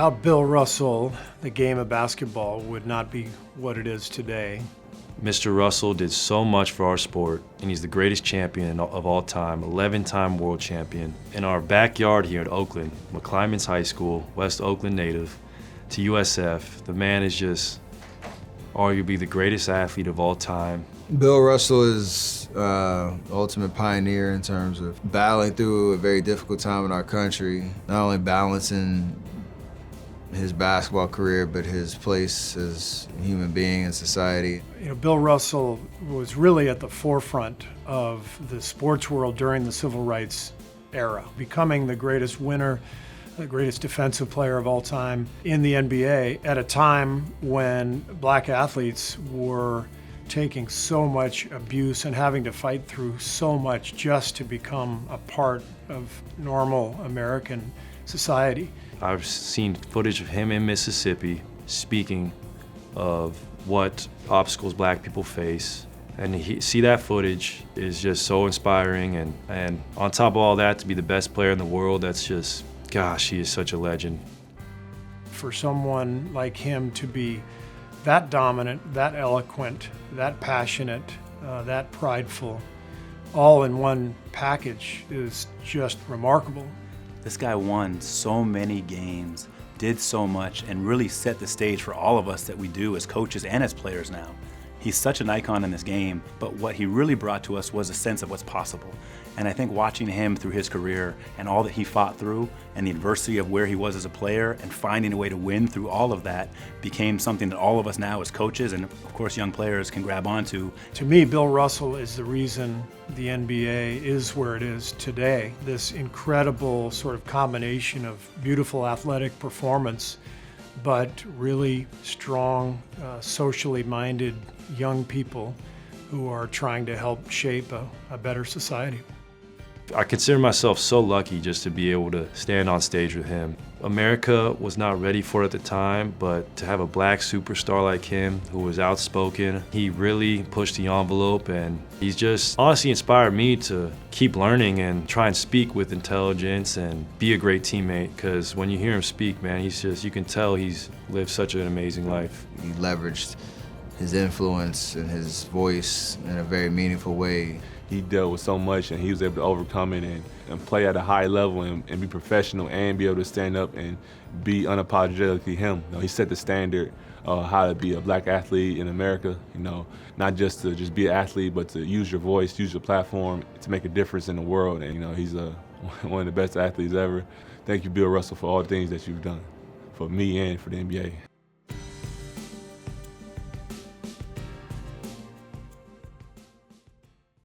Without Bill Russell, the game of basketball would not be what it is today. Mr. Russell did so much for our sport, and he's the greatest champion of all time, 11-time world champion. In our backyard here in Oakland, McClymonds High School, West Oakland native, to USF, the man is just arguably the greatest athlete of all time. Bill Russell is ultimate pioneer in terms of battling through a very difficult time in our country, not only balancing his basketball career, but his place as a human being in society. You know, Bill Russell was really at the forefront of the sports world during the civil rights era, becoming the greatest winner, the greatest defensive player of all time in the NBA at a time when black athletes were taking so much abuse and having to fight through so much just to become a part of normal American society. I've seen footage of him in Mississippi speaking of what obstacles black people face. And see that footage is just so inspiring. And on top of all that, to be the best player in the world, that's just, gosh, he is such a legend. For someone like him to be that dominant, that eloquent, that passionate, that prideful, all in one package is just remarkable. This guy won so many games, did so much, and really set the stage for all of us that we do as coaches and as players now. He's such an icon in this game, but what he really brought to us was a sense of what's possible. And I think watching him through his career and all that he fought through and the adversity of where he was as a player and finding a way to win through all of that became something that all of us now as coaches and of course young players can grab onto. To me, Bill Russell is the reason the NBA is where it is today. This incredible sort of combination of beautiful athletic performance, but really strong, socially minded young people who are trying to help shape a better society. I consider myself so lucky just to be able to stand on stage with him. America was not ready for it at the time, but to have a black superstar like him who was outspoken, he really pushed the envelope, and he's just honestly inspired me to keep learning and try and speak with intelligence and be a great teammate, because when you hear him speak, man, he's just, you can tell he's lived such an amazing life. He leveraged his influence and his voice in a very meaningful way. He dealt with so much, and he was able to overcome it and play at a high level and be professional and be able to stand up and be unapologetically him. You know, he set the standard how to be a black athlete in America. You know, not just to just be an athlete, but to use your voice, use your platform to make a difference in the world. And you know, he's one of the best athletes ever. Thank you, Bill Russell, for all the things that you've done for me and for the NBA.